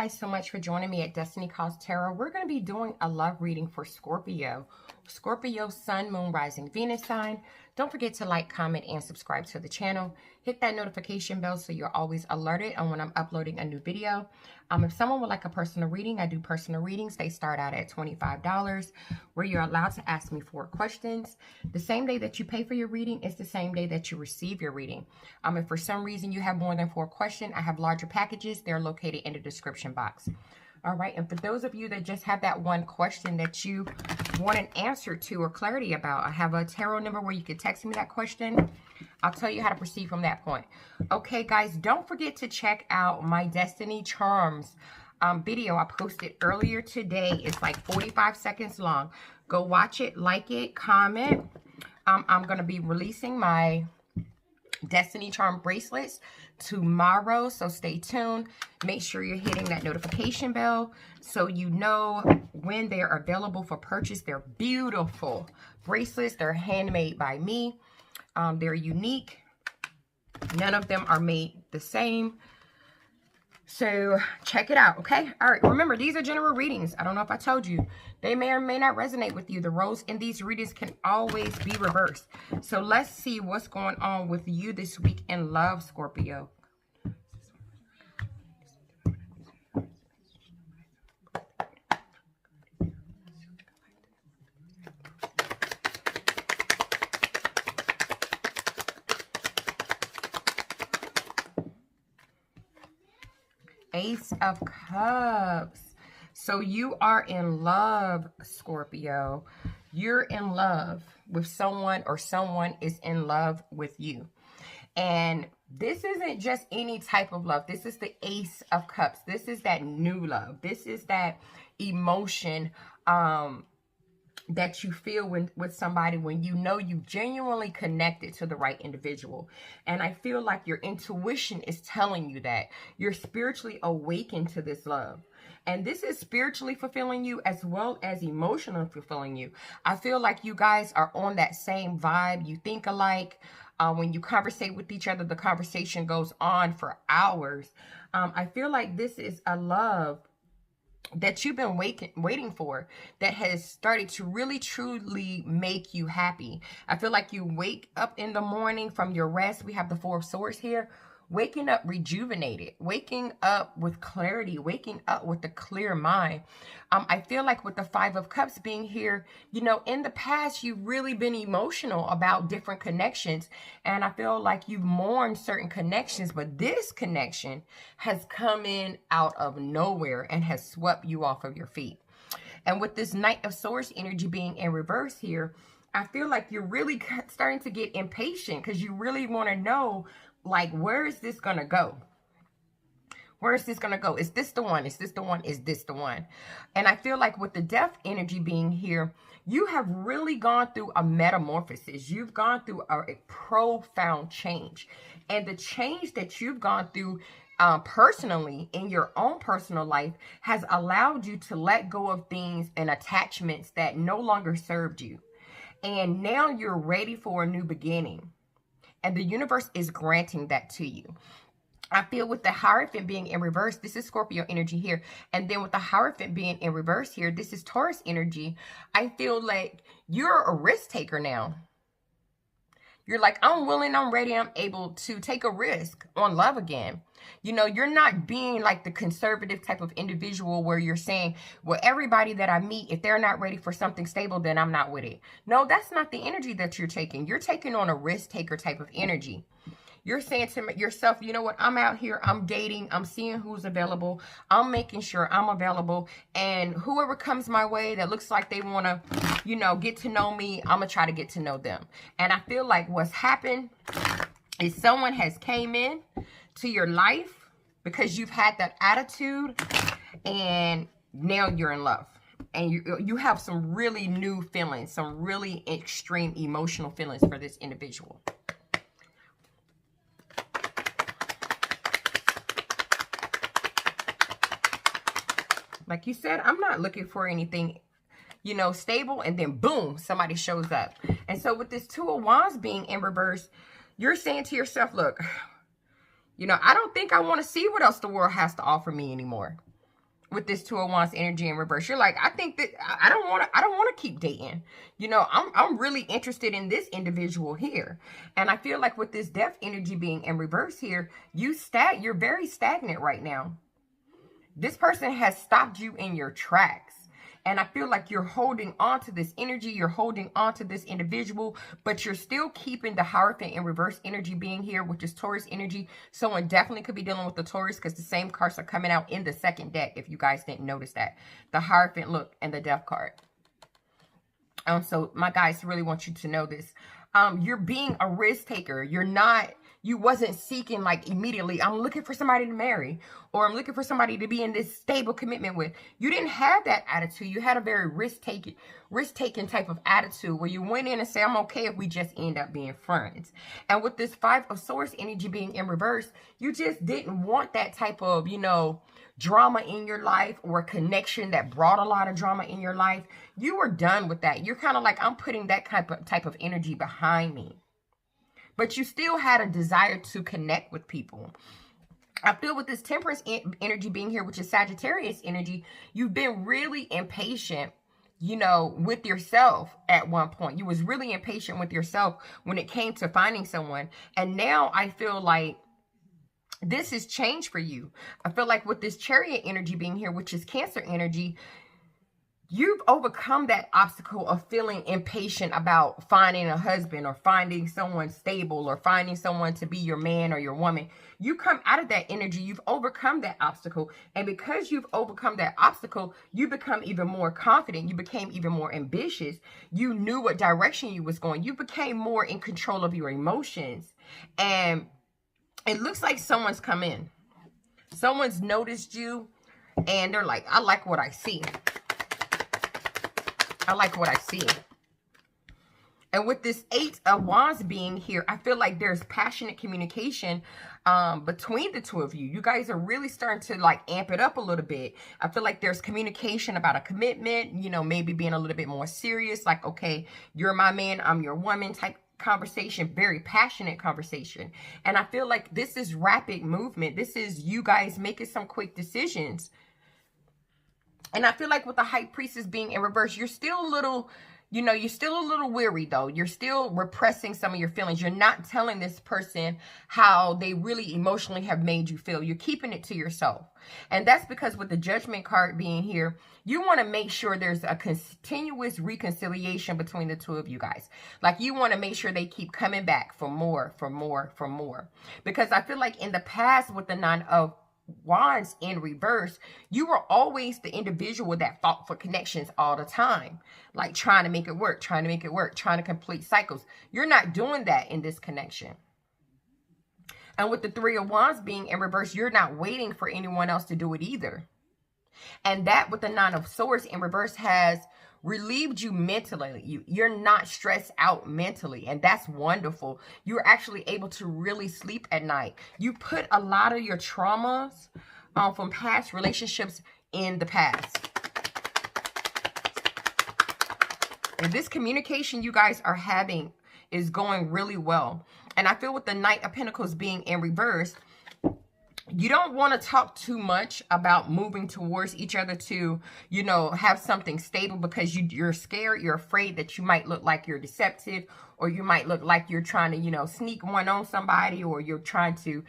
guys so much for joining me at Destiny Calls Tarot. We're going to be doing a love reading for Scorpio. Scorpio, Sun, Moon, Rising, Venus sign. Don't forget to like, comment, and subscribe to the channel. Hit that notification bell so you're always alerted on when I'm uploading a new video. If someone would like a personal reading, I do personal readings. They start out at $25, where you're allowed to ask me 4 questions. The same day that you pay for your reading is the same day that you receive your reading. If for some reason you have more than 4 questions, I have larger packages. They're located in the description box. All right, and for those of you that just have that one question that you want an answer to or clarity about, I have a tarot number where you can text me that question. I'll tell you how to proceed from that point. Okay, guys, don't forget to check out my Destiny Charms video I posted earlier today. It's like 45 seconds long. Go watch it, like it, comment. I'm going to be releasing my Destiny Charm bracelets tomorrow, so stay tuned. Make sure you're hitting that notification bell so you know when they're available for purchase. They're beautiful bracelets. They're handmade by me. They're unique. None of them are made the same. So check it out, okay? All right, remember, these are general readings. I don't know if I told you. They may or may not resonate with you. The roles in these readings can always be reversed. So let's see what's going on with you this week in love, Scorpio. Ace of Cups. So you are in love, Scorpio. You're in love with someone, or someone is in love with you. And this isn't just any type of love. This is the Ace of Cups. This is that new love. This is that emotion that you feel with somebody when you know you genuinely connected to the right individual. And I feel like your intuition is telling you that you're spiritually awakened to this love. And this is spiritually fulfilling you as well as emotionally fulfilling you. I feel like you guys are on that same vibe. You think alike. When you conversate with each other, the conversation goes on for hours. I feel like this is a love that you've been waiting for, that has started to really truly make you happy. I feel like you wake up in the morning from your rest. We have the 4 of Swords here. Waking up rejuvenated, waking up with clarity, waking up with a clear mind. I feel like with the 5 of Cups being here, you know, in the past, you've really been emotional about different connections. And I feel like you've mourned certain connections, but this connection has come in out of nowhere and has swept you off of your feet. And with this Knight of Swords energy being in reverse here, I feel like you're really starting to get impatient because you really want to know, like, where is this going to go? Where is this going to go? Is this the one? Is this the one? Is this the one? And I feel like with the Death energy being here, you have really gone through a metamorphosis. You've gone through a profound change. And the change that you've gone through personally in your own personal life has allowed you to let go of things and attachments that no longer served you. And now you're ready for a new beginning. And the universe is granting that to you. I feel with the Hierophant being in reverse, this is Scorpio energy here. And then with the Hierophant being in reverse here, this is Taurus energy. I feel like you're a risk taker now. You're like, I'm willing, I'm ready, I'm able to take a risk on love again. You know, you're not being like the conservative type of individual where you're saying, well, everybody that I meet, if they're not ready for something stable, then I'm not with it. No, that's not the energy that you're taking. You're taking on a risk taker type of energy. You're saying to yourself, you know what, I'm out here, I'm dating, I'm seeing who's available, I'm making sure I'm available, and whoever comes my way that looks like they want to, you know, get to know me, I'm going to try to get to know them. And I feel like what's happened is someone has came in to your life because you've had that attitude, and now you're in love. And you have some really new feelings, some really extreme emotional feelings for this individual. Like you said, I'm not looking for anything, you know, stable, and then boom, somebody shows up. And so with this 2 of Wands being in reverse, you're saying to yourself, look, you know, I don't think I want to see what else the world has to offer me anymore. with this Two of Wands energy in reverse. You're like, I think that I don't want to keep dating. You know, I'm really interested in this individual here. And I feel like with this Death energy being in reverse here, you're very stagnant right now. This person has stopped you in your tracks. And I feel like you're holding on to this energy. You're holding on to this individual, but you're still keeping the Hierophant in reverse energy being here, which is Taurus energy. Someone definitely could be dealing with the Taurus because the same cards are coming out in the second deck, if you guys didn't notice that. The Hierophant, look, and the Death card. So my guys really want you to know this. You're being a risk taker. You wasn't seeking like immediately, I'm looking for somebody to marry, or I'm looking for somebody to be in this stable commitment with. You didn't have that attitude. You had a very risk-taking type of attitude where you went in and say, I'm okay if we just end up being friends. And with this Five of Swords energy being in reverse, you just didn't want that type of, you know, drama in your life, or a connection that brought a lot of drama in your life. You were done with that. You're kind of like, I'm putting that type of energy behind me. But you still had a desire to connect with people. I feel with this Temperance energy being here, which is Sagittarius energy, you've been really impatient, you know, with yourself at one point. You was really impatient with yourself when it came to finding someone. And now I feel like this has changed for you. I feel like with this Chariot energy being here, which is Cancer energy, you've overcome that obstacle of feeling impatient about finding a husband, or finding someone stable, or finding someone to be your man or your woman. You come out of that energy. You've overcome that obstacle. And because you've overcome that obstacle, you become even more confident. You became even more ambitious. You knew what direction you was going. You became more in control of your emotions. And it looks like someone's come in. Someone's noticed you. And they're like, I like what I see. I like what I see. And with this Eight of Wands being here, I feel like there's passionate communication between the two of you. You guys are really starting to like amp it up a little bit. I feel like there's communication about a commitment, you know, maybe being a little bit more serious. Like, okay, you're my man, I'm your woman type conversation. Very passionate conversation. And I feel like this is rapid movement. This is you guys making some quick decisions. And I feel like with the High Priestess being in reverse, you're still a little, you know, you're still a little weary though. You're still repressing some of your feelings. You're not telling this person how they really emotionally have made you feel. You're keeping it to yourself. And that's because with the Judgment card being here, you want to make sure there's a continuous reconciliation between the two of you guys. Like you want to make sure they keep coming back for more, for more, for more. Because I feel like in the past with the Nine of Wands in reverse, you were always the individual that fought for connections all the time, like trying to make it work, trying to complete cycles. You're not doing that in this connection. And with the Three of Wands being in reverse, you're not waiting for anyone else to do it either. And that with the Nine of Swords in reverse has relieved you mentally. You're not stressed out mentally, and that's wonderful. You're actually able to really sleep at night. You put a lot of your traumas from past relationships in the past. And this communication you guys are having is going really well. And I feel with the Knight of Pentacles being in reverse, you don't want to talk too much about moving towards each other to, you know, have something stable, because you're scared. You're afraid that you might look like you're deceptive, or you might look like you're trying to, you know, sneak one on somebody, or you're trying to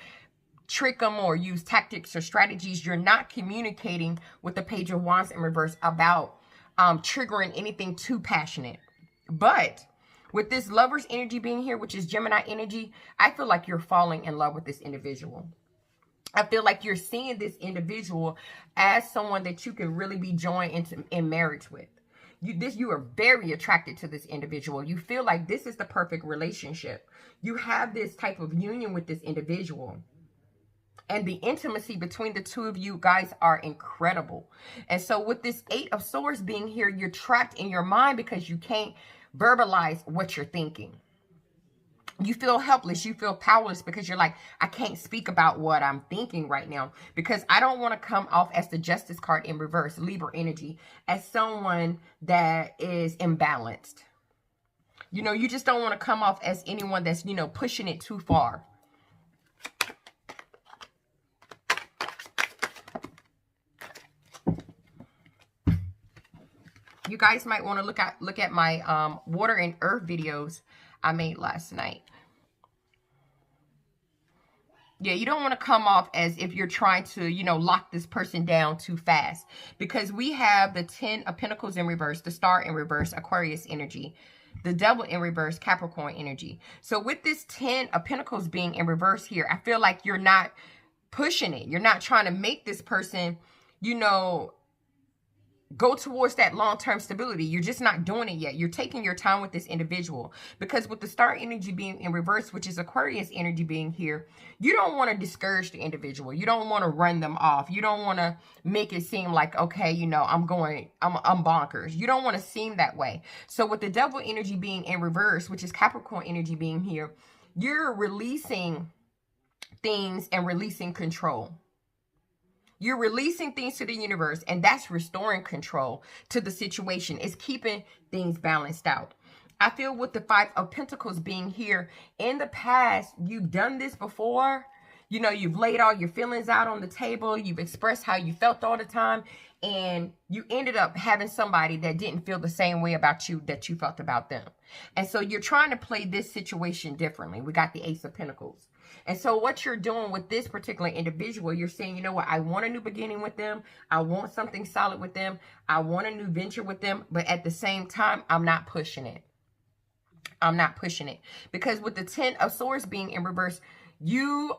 trick them or use tactics or strategies. You're not communicating with the Page of Wands in reverse about triggering anything too passionate. But with this Lover's energy being here, which is Gemini energy, I feel like you're falling in love with this individual. I feel like you're seeing this individual as someone that you can really be joined in marriage with. You are very attracted to this individual. You feel like this is the perfect relationship. You have this type of union with this individual. And the intimacy between the two of you guys are incredible. And so with this Eight of Swords being here, you're trapped in your mind because you can't verbalize what you're thinking. You feel helpless. You feel powerless because you're like, I can't speak about what I'm thinking right now because I don't want to come off as the Justice card in reverse, Libra energy, as someone that is imbalanced. You know, you just don't want to come off as anyone that's, you know, pushing it too far. you guys might want to look at my water and earth videos I made last night. Yeah, you don't want to come off as if you're trying to, you know, lock this person down too fast. Because we have the 10 of Pentacles in reverse, the Star in reverse, Aquarius energy, the Devil in reverse, Capricorn energy. So with this 10 of Pentacles being in reverse here, I feel like you're not pushing it. You're not trying to make this person, you know, go towards that long-term stability. You're just not doing it yet. You're taking your time with this individual. Because with the Star energy being in reverse, which is Aquarius energy being here, you don't want to discourage the individual. You don't want to run them off. You don't want to make it seem like, okay, you know, I'm bonkers. You don't want to seem that way. So with the Devil energy being in reverse, which is Capricorn energy being here, you're releasing things and releasing control. You're releasing things to the universe, and that's restoring control to the situation. It's keeping things balanced out. I feel with the 5 of Pentacles being here, in the past, you've done this before. You know, you've laid all your feelings out on the table. You've expressed how you felt all the time, and you ended up having somebody that didn't feel the same way about you that you felt about them. And so you're trying to play this situation differently. We got the Ace of Pentacles. And so what you're doing with this particular individual, you're saying, you know what, I want a new beginning with them. I want something solid with them. I want a new venture with them. But at the same time, I'm not pushing it. I'm not pushing it. Because with the 10 of Swords being in reverse, you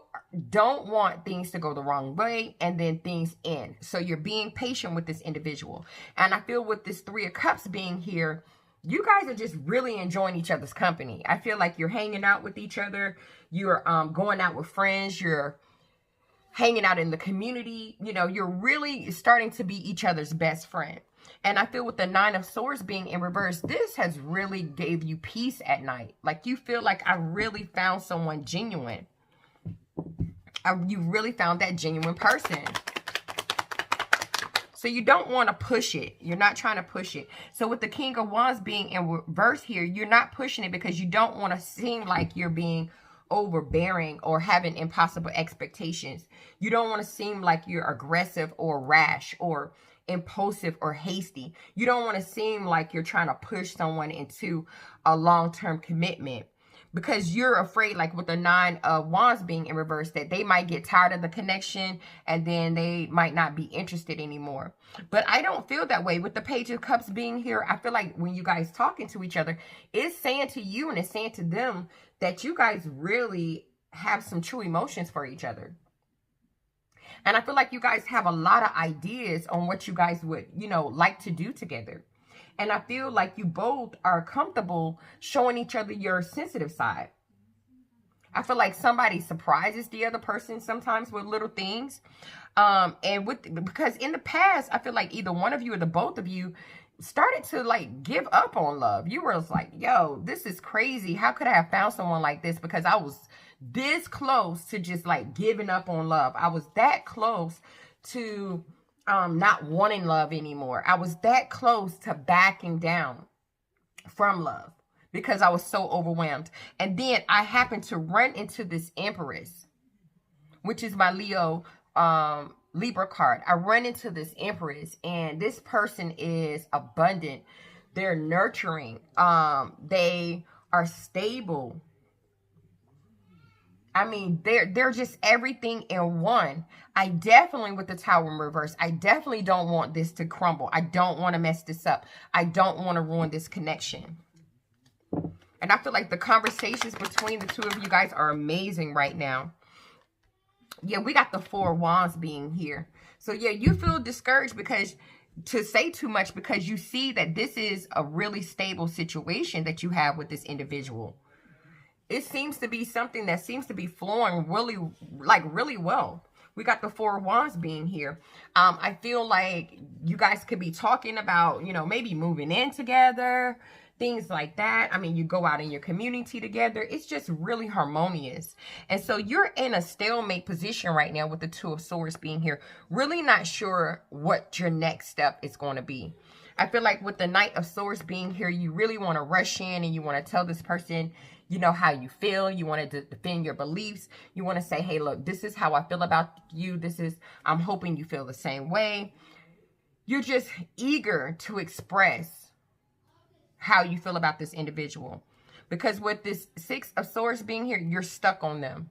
don't want things to go the wrong way and then things end. So you're being patient with this individual. And I feel with this 3 of Cups being here, you guys are just really enjoying each other's company. I feel like you're hanging out with each other. You're going out with friends. You're hanging out in the community. You know, you're really starting to be each other's best friend. And I feel with the 9 of Swords being in reverse, this has really gave you peace at night. Like you feel like I really found someone genuine. You really found that genuine person. So you don't want to push it. You're not trying to push it. So with the King of Wands being in reverse here, you're not pushing it because you don't want to seem like you're being overbearing or having impossible expectations. You don't want to seem like you're aggressive or rash or impulsive or hasty. You don't want to seem like you're trying to push someone into a long-term commitment. Because you're afraid, like with the 9 of Wands being in reverse, that they might get tired of the connection and then they might not be interested anymore. But I don't feel that way. With the Page of Cups being here, I feel like when you guys talking to each other, it's saying to you and it's saying to them that you guys really have some true emotions for each other. And I feel like you guys have a lot of ideas on what you guys would, you know, like to do together. And I feel like you both are comfortable showing each other your sensitive side. I feel like somebody surprises the other person sometimes with little things. Because in the past, I feel like either one of you or the both of you started to like give up on love. You were like, yo, this is crazy. How could I have found someone like this? Because I was this close to just like giving up on love. I was that close to not wanting love anymore. I was that close to backing down from love because I was so overwhelmed. And then I happened to run into this Empress, which is my Leo Libra card. I run into this Empress, and this person is abundant. They're nurturing. They are stable. I mean, they're just everything in one. I definitely, with the Tower in reverse, I definitely don't want this to crumble. I don't want to mess this up. I don't want to ruin this connection. And I feel like the conversations between the two of you guys are amazing right now. Yeah, we got the 4 of Wands being here. So yeah, you feel discouraged because to say too much because you see that this is a really stable situation that you have with this individual. It seems to be something that seems to be flowing really well. We got the 4 of Wands being here. I feel like you guys could be talking about, you know, maybe moving in together, things like that. I mean, you go out in your community together. It's just really harmonious. And so you're in a stalemate position right now with the 2 of Swords being here. Really not sure what your next step is going to be. I feel like with the Knight of Swords being here, you really want to rush in and you want to tell this person, you know, how you feel. You want to defend your beliefs. You want to say, hey, look, this is how I feel about you. I'm hoping you feel the same way. You're just eager to express how you feel about this individual. Because with this Six of Swords being here, you're stuck on them.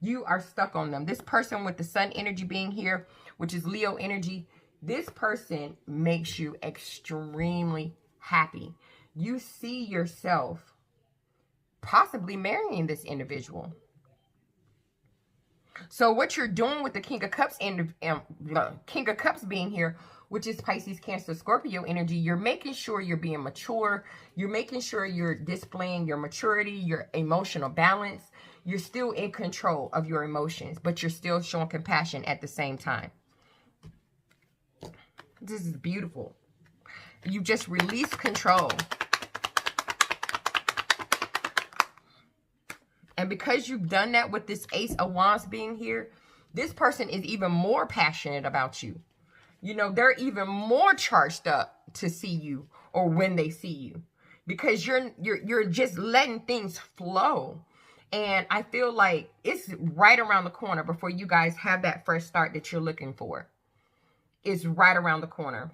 You are stuck on them. This person with the Sun energy being here, which is Leo energy, this person makes you extremely happy. You see yourself possibly marrying this individual. So what you're doing with the King of Cups and King of Cups being here, which is Pisces, Cancer, Scorpio energy, you're making sure you're being mature. You're making sure you're displaying your maturity, your emotional balance. You're still in control of your emotions, but you're still showing compassion at the same time. This is beautiful. You just release control. And because you've done that with this Ace of Wands being here, this person is even more passionate about you. You know, they're even more charged up to see you or when they see you. Because you're just letting things flow. And I feel like it's right around the corner before you guys have that fresh start that you're looking for. It's right around the corner.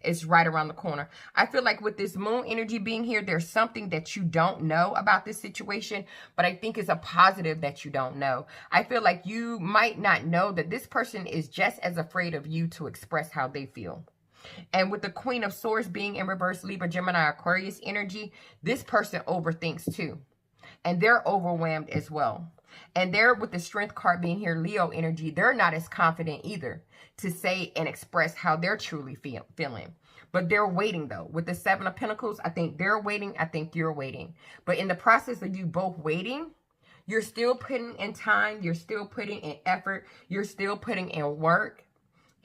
It's right around the corner. I feel like with this Moon energy being here, there's something that you don't know about this situation, but I think it's a positive that you don't know. I feel like you might not know that this person is just as afraid of you to express how they feel. And with the Queen of Swords being in reverse, Libra, Gemini, Aquarius energy, this person overthinks too. And they're overwhelmed as well. And they're, with the Strength card being here, Leo energy, they're not as confident either to say and express how they're truly feeling. But they're waiting though. With the Seven of Pentacles, I think they're waiting. I think you're waiting. But in the process of you both waiting, you're still putting in time. You're still putting in effort. You're still putting in work.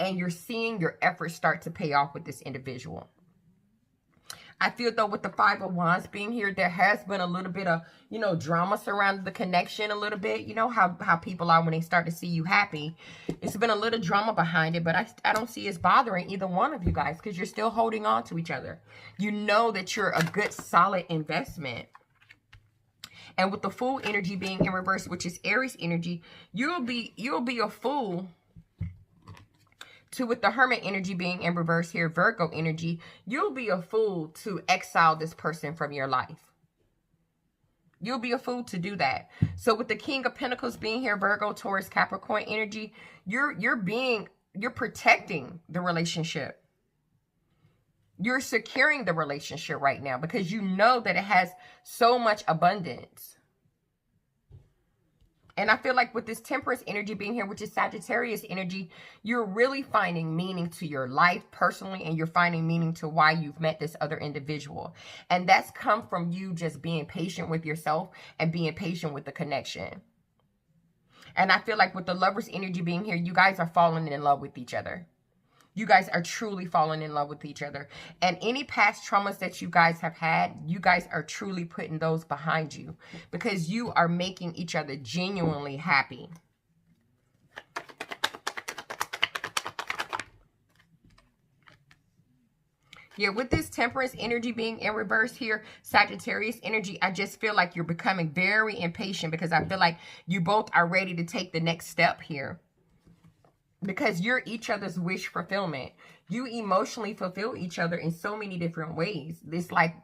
And you're seeing your efforts start to pay off with this individual. I feel though with the Five of Wands being here, there has been a little bit of, you know, drama surrounding the connection a little bit. You know how people are when they start to see you happy. It's been a little drama behind it, but I don't see it's bothering either one of you guys because you're still holding on to each other. You know that you're a good, solid investment. And with the Fool energy being in reverse, which is Aries energy, you'll be a fool. With the Hermit energy being in reverse here, Virgo energy, you'll be a fool to exile this person from your life. You'll be a fool to do that. So with the King of Pentacles being here, Virgo, Taurus, Capricorn energy, you're protecting the relationship. You're securing the relationship right now because you know that it has so much abundance. And I feel like with this Temperance energy being here, which is Sagittarius energy, you're really finding meaning to your life personally, and you're finding meaning to why you've met this other individual. And that's come from you just being patient with yourself and being patient with the connection. And I feel like with the Lovers energy being here, you guys are falling in love with each other. You guys are truly falling in love with each other. And any past traumas that you guys have had, you guys are truly putting those behind you because you are making each other genuinely happy. Yeah, with this Temperance energy being in reverse here, Sagittarius energy, I just feel like you're becoming very impatient because I feel like you both are ready to take the next step here. Because you're each other's wish fulfillment. You emotionally fulfill each other in so many different ways. It's like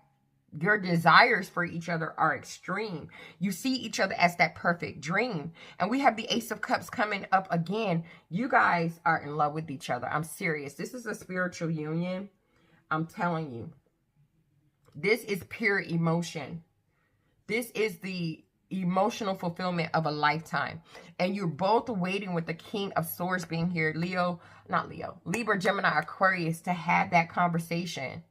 your desires for each other are extreme. You see each other as that perfect dream. And we have the Ace of Cups coming up again. You guys are in love with each other. I'm serious. This is a spiritual union. I'm telling you. This is pure emotion. This is the emotional fulfillment of a lifetime. And you're both waiting with the King of Swords being here, Libra, Gemini, Aquarius, to have that conversation.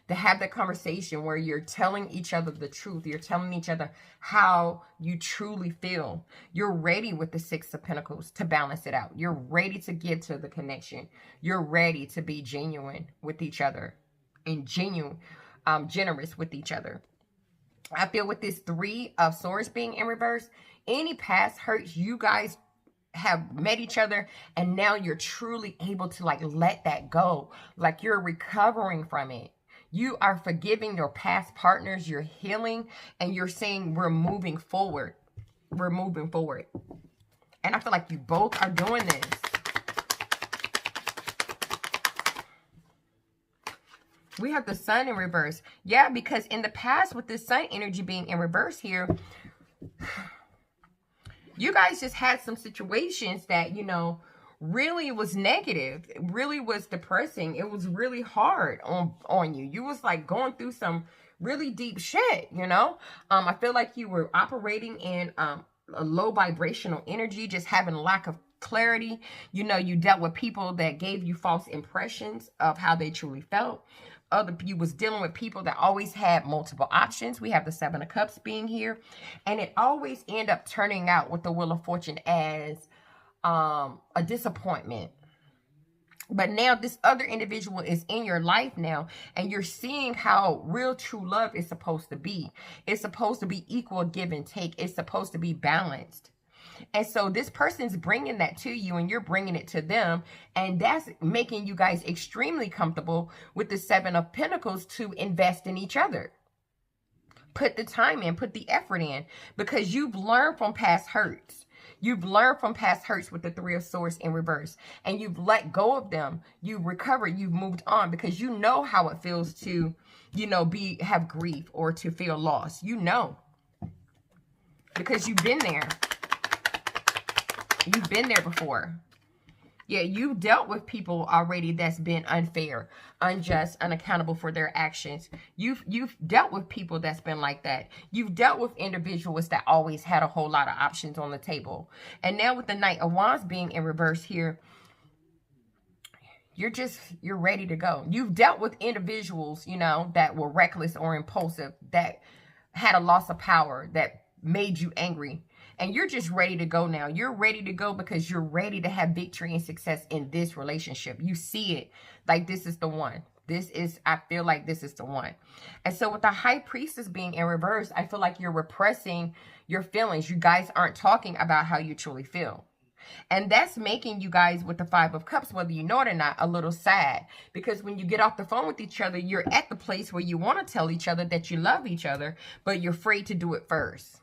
To have that conversation where you're telling each other the truth. You're telling each other how you truly feel. You're ready with the Six of Pentacles to balance it out. You're ready to get to the connection. You're ready to be genuine with each other. And generous with each other. I feel with this Three of Swords being in reverse, any past hurts, you guys have met each other and now you're truly able to like let that go. Like you're recovering from it. You are forgiving your past partners, you're healing, and you're saying we're moving forward. We're moving forward. And I feel like you both are doing this. We have the sun in reverse. Yeah, because in the past with this sun energy being in reverse here, you guys just had some situations that, you know, really was negative. It really was depressing. It was really hard on you. You was like going through some really deep shit, you know? I feel like you were operating in a low vibrational energy, just having a lack of clarity. You know, you dealt with people that gave you false impressions of how they truly felt. You was dealing with people that always had multiple options. We have the Seven of Cups being here, and it always end up turning out with the Wheel of Fortune as a disappointment. But now this other individual is in your life now, and you're seeing how real true love is supposed to be. It's supposed to be equal give and take. It's supposed to be balanced. And so this person's bringing that to you, and you're bringing it to them. And that's making you guys extremely comfortable with the Seven of Pentacles to invest in each other. Put the time in, put the effort in, because you've learned from past hurts. You've learned from past hurts with the Three of Swords in reverse. And you've let go of them. You've recovered. You've moved on, because you know how it feels to, you know, have grief or to feel lost. You know. Because you've been there. You've been there before. Yeah, you've dealt with people already that's been unfair, unjust, unaccountable for their actions. You've dealt with people that's been like that. You've dealt with individuals that always had a whole lot of options on the table. And now with the Knight of Wands being in reverse here, you're ready to go. You've dealt with individuals, you know, that were reckless or impulsive, that had a loss of power, that made you angry. And you're just ready to go now. You're ready to go because you're ready to have victory and success in this relationship. You see it like this is the one. I feel like this is the one. And so with the High Priestess being in reverse, I feel like you're repressing your feelings. You guys aren't talking about how you truly feel. And that's making you guys with the Five of Cups, whether you know it or not, a little sad. Because when you get off the phone with each other, you're at the place where you want to tell each other that you love each other, but you're afraid to do it first.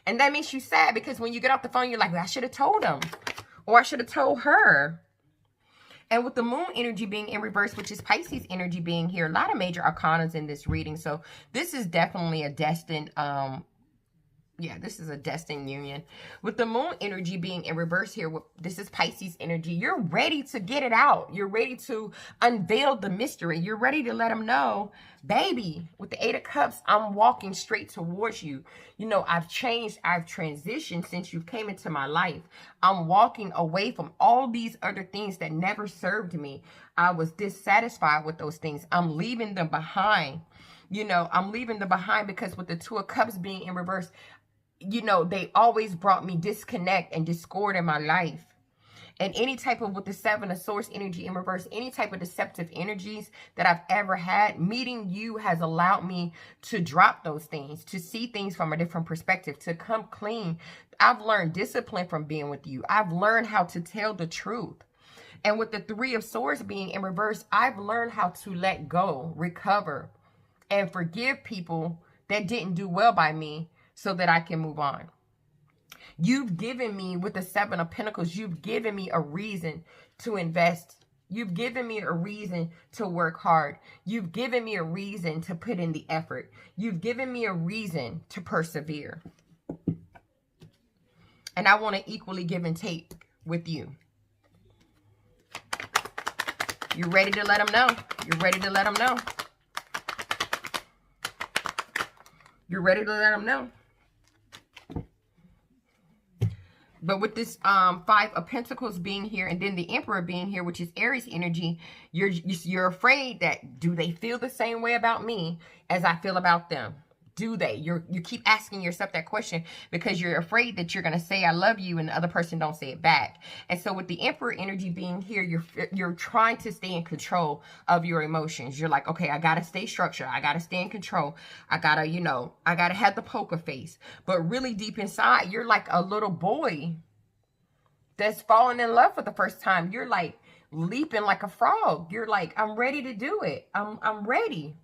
And that makes you sad, because when you get off the phone, you're like, well, I should have told him, or I should have told her. And with the Moon energy being in reverse, which is Pisces energy being here, a lot of major arcanas in this reading. So this is definitely a destined, this is a destined union. With the Moon energy being in reverse here, this is Pisces energy. You're ready to get it out. You're ready to unveil the mystery. You're ready to let them know, baby, with the Eight of Cups, I'm walking straight towards you. You know, I've changed. I've transitioned since you came into my life. I'm walking away from all these other things that never served me. I was dissatisfied with those things. I'm leaving them behind. You know, I'm leaving them behind because with the Two of Cups being in reverse, you know, they always brought me disconnect and discord in my life. And any type of, with the Seven of Swords energy in reverse, any type of deceptive energies that I've ever had, meeting you has allowed me to drop those things, to see things from a different perspective, to come clean. I've learned discipline from being with you. I've learned how to tell the truth. And with the Three of Swords being in reverse, I've learned how to let go, recover, and forgive people that didn't do well by me so that I can move on. You've given me, with the Seven of Pentacles, you've given me a reason to invest. You've given me a reason to work hard. You've given me a reason to put in the effort. You've given me a reason to persevere. And I want to equally give and take with you. You're ready to let them know. You're ready to let them know. You're ready to let them know. But with this Five of Pentacles being here, and then the Emperor being here, which is Aries energy, you're afraid that, do they feel the same way about me as I feel about them? Do they? You keep asking yourself that question because you're afraid that you're going to say I love you and the other person don't say it back. And so with the Emperor energy being here, you're trying to stay in control of your emotions. You're like, okay, I got to stay structured. I got to stay in control. I got to, you know, I got to have the poker face. But really deep inside, you're like a little boy that's falling in love for the first time. You're like leaping like a frog. You're like, I'm ready to do it. I'm ready.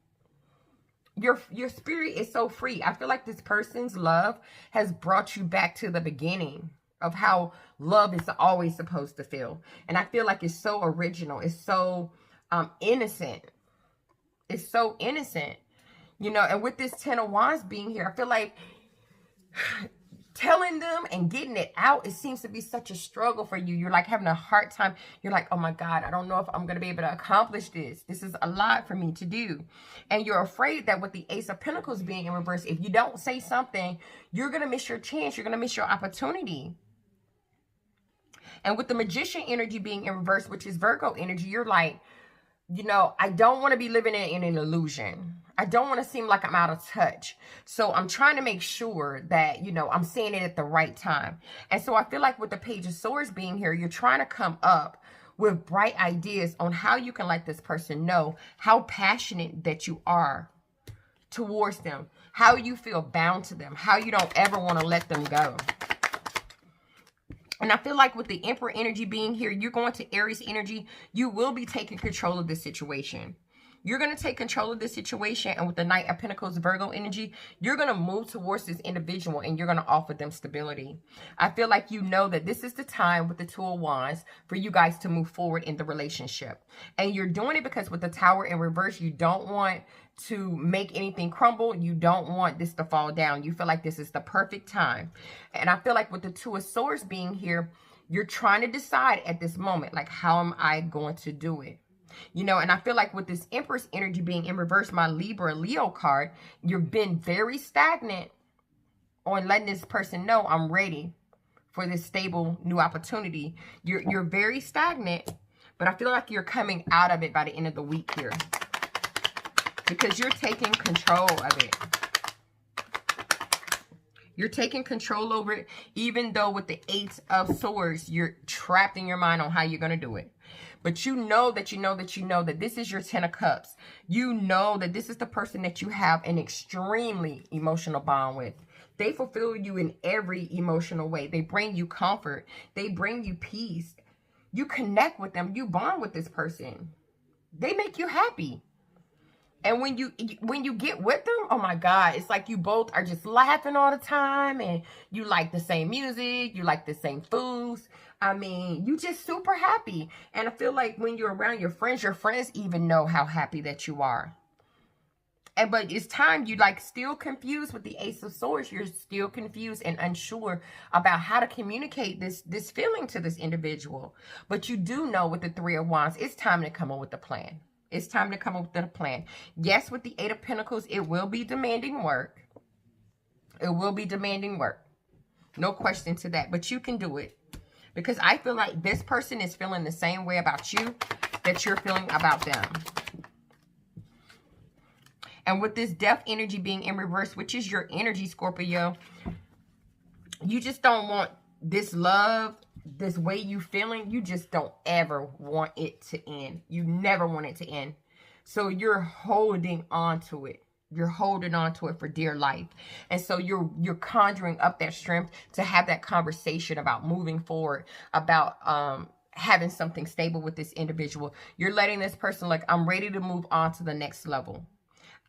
Your spirit is so free. I feel like this person's love has brought you back to the beginning of how love is always supposed to feel. And I feel like it's so original. It's so innocent. It's so innocent. You know, and with this 10 of Wands being here, I feel like telling them and getting it out, it seems to be such a struggle for you. You're like having a hard time. You're like, oh my God, I don't know if I'm going to be able to accomplish this. This is a lot for me to do. And you're afraid that with the Ace of Pentacles being in reverse, if you don't say something, you're going to miss your chance. You're going to miss your opportunity. And with the Magician energy being in reverse, which is Virgo energy, you're like, you know, I don't want to be living in an illusion. I don't want to seem like I'm out of touch. So I'm trying to make sure that, you know, I'm saying it at the right time. And so I feel like with the Page of Swords being here, you're trying to come up with bright ideas on how you can let this person know how passionate that you are towards them, how you feel bound to them, how you don't ever want to let them go. And I feel like with the Emperor energy being here, you're going to Aries energy. You will be taking control of this situation. You're going to take control of this situation. And with the Knight of Pentacles, Virgo energy, you're going to move towards this individual and you're going to offer them stability. I feel like you know that this is the time with the Two of Wands for you guys to move forward in the relationship. And you're doing it because with the Tower in reverse, you don't want to make anything crumble. You don't want this to fall down. You feel like this is the perfect time. And I feel like with the Two of Swords being here, you're trying to decide at this moment, like, how am I going to do it? You know, and I feel like with this Empress energy being in reverse, my Libra Leo card, you've been very stagnant on letting this person know I'm ready for this stable new opportunity. You're very stagnant, but I feel like you're coming out of it by the end of the week here, because you're taking control of it. You're taking control over it, even though with the Eight of Swords, you're trapped in your mind on how you're going to do it. But you know that this is your 10 of Cups. You know that this is the person that you have an extremely emotional bond with. They fulfill you in every emotional way. They bring you comfort. They bring you peace. You connect with them. You bond with this person. They make you happy. And when you get with them, oh my God, it's like you both are just laughing all the time, and you like the same music, you like the same foods. I mean, you just super happy. And I feel like when you're around your friends even know how happy that you are. But it's time, you like still confused with the Ace of Swords. You're still confused and unsure about how to communicate this feeling to this individual. But you do know with the Three of Wands, it's time to come up with a plan. It's time to come up with a plan. Yes, with the Eight of Pentacles, it will be demanding work. It will be demanding work. No question to that. But you can do it. Because I feel like this person is feeling the same way about you that you're feeling about them. And with this Death energy being in reverse, which is your energy, Scorpio, you just don't want this love, this way you feeling, you just don't ever want it to end. You never want it to end. So you're holding on to it. You're holding on to it for dear life. And so you're conjuring up that strength to have that conversation about moving forward, about having something stable with this individual. You're letting this person, like, I'm ready to move on to the next level.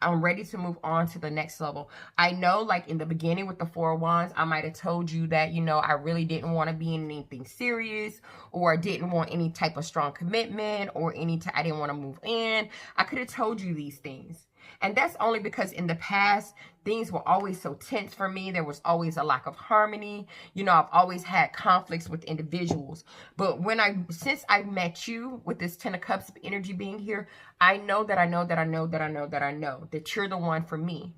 I'm ready to move on to the next level. I know, like, in the beginning with the Four of Wands, I might have told you that, you know, I really didn't want to be in anything serious, or I didn't want any type of strong commitment, or I didn't want to move in. I could have told you these things. And that's only because in the past, things were always so tense for me. There was always a lack of harmony. You know, I've always had conflicts with individuals. But since I met you with this 10 of Cups energy being here, I know that you're the one for me.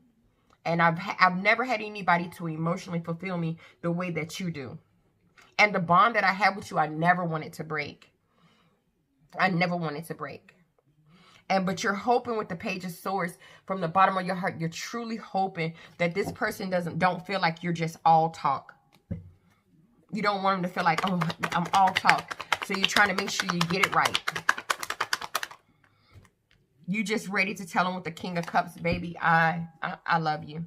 And I've never had anybody to emotionally fulfill me the way that you do. And the bond that I have with you, I never wanted to break. I never wanted to break. But you're hoping with the Page of Swords, from the bottom of your heart, you're truly hoping that this person don't feel like you're just all talk. You don't want them to feel like, oh, I'm all talk. So you're trying to make sure you get it right. You just ready to tell them with the King of Cups, baby, I love you.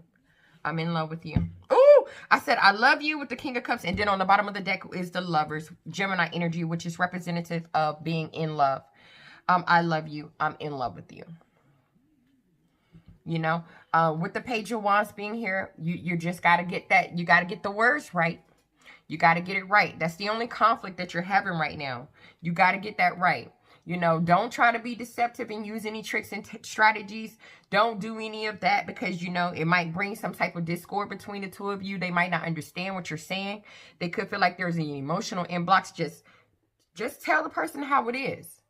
I'm in love with you. Ooh, I said I love you with the King of Cups. And then on the bottom of the deck is the Lovers, Gemini energy, which is representative of being in love. I love you. I'm in love with you. You know, with the Page of Wands being here, you just got to get that. You got to get the words right. You got to get it right. That's the only conflict that you're having right now. You got to get that right. You know, don't try to be deceptive and use any tricks and strategies. Don't do any of that because, you know, it might bring some type of discord between the two of you. They might not understand what you're saying. They could feel like there's an emotional inbox. Just tell the person how it is.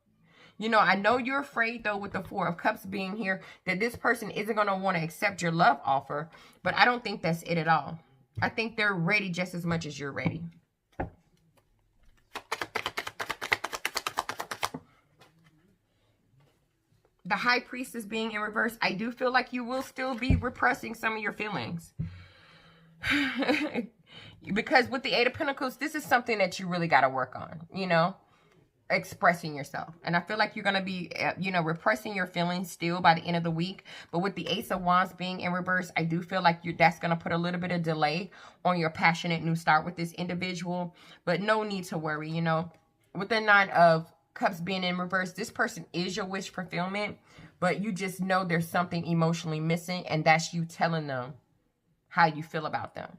You know, I know you're afraid, though, with the Four of Cups being here, that this person isn't going to want to accept your love offer. But I don't think that's it at all. I think they're ready just as much as you're ready. The High Priestess being in reverse, I do feel like you will still be repressing some of your feelings. Because with the Eight of Pentacles, this is something that you really got to work on, you know, expressing yourself. And I feel like you're going to be, you know, repressing your feelings still by the end of the week. But with the Ace of Wands being in reverse, I do feel like that's going to put a little bit of delay on your passionate new start with this individual. But no need to worry, you know. With the Nine of Cups being in reverse, this person is your wish fulfillment, but you just know there's something emotionally missing, and that's you telling them how you feel about them.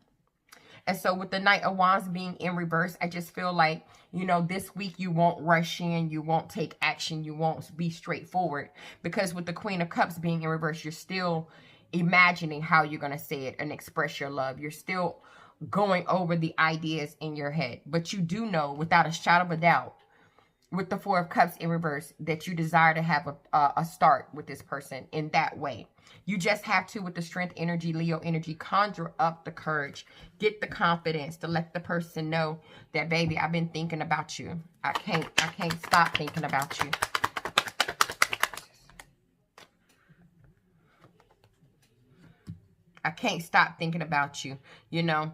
And so with the Knight of Wands being in reverse, I just feel like, you know, this week you won't rush in, you won't take action, you won't be straightforward, because with the Queen of Cups being in reverse, you're still imagining how you're going to say it and express your love. You're still going over the ideas in your head, but you do know without a shadow of a doubt, with the Four of Cups in reverse, that you desire to have a start with this person in that way. You just have to, with the Strength energy, Leo energy, conjure up the courage, get the confidence to let the person know that, baby, I've been thinking about you. I can't stop thinking about you. I can't stop thinking about you. You know,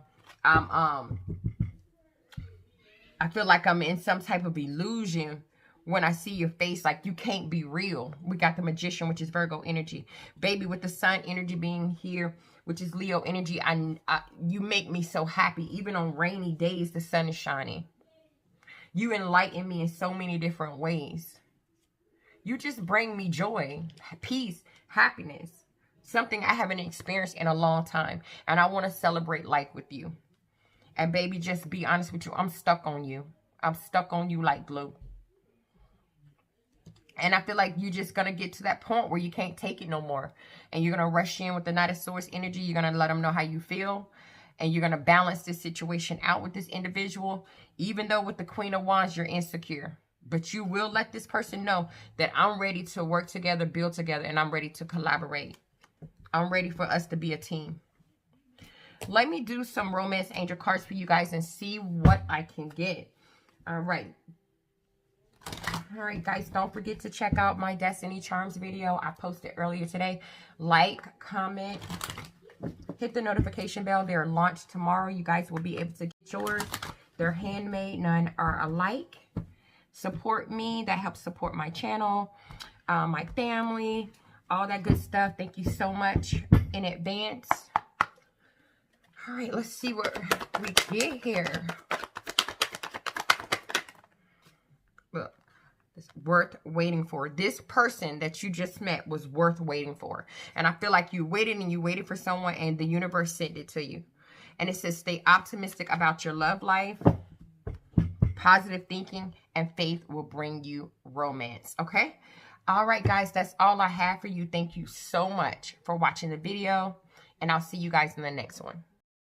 I feel like I'm in some type of illusion when I see your face, like you can't be real. We got the Magician, which is Virgo energy. Baby, with the Sun energy being here, which is Leo energy, you make me so happy. Even on rainy days, the sun is shining. You enlighten me in so many different ways. You just bring me joy, peace, happiness. Something I haven't experienced in a long time. And I want to celebrate life with you. And baby, just be honest with you. I'm stuck on you. I'm stuck on you like glue. And I feel like you're just going to get to that point where you can't take it no more. And you're going to rush in with the Knight of Swords energy. You're going to let them know how you feel. And you're going to balance this situation out with this individual. Even though with the Queen of Wands, you're insecure. But you will let this person know that I'm ready to work together, build together, and I'm ready to collaborate. I'm ready for us to be a team. Let me do some romance angel cards for you guys and see what I can get. All right. All right, guys, don't forget to check out my Destiny Charms video I posted earlier today. Like, comment, hit the notification bell. They're launched tomorrow. You guys will be able to get yours. They're handmade. None are alike. Support me. That helps support my channel, my family, all that good stuff. Thank you so much in advance. All right, let's see what we get here. Look, it's worth waiting for. This person that you just met was worth waiting for. And I feel like you waited and you waited for someone and the universe sent it to you. And it says, stay optimistic about your love life. Positive thinking and faith will bring you romance. Okay? All right, guys, that's all I have for you. Thank you so much for watching the video. And I'll see you guys in the next one.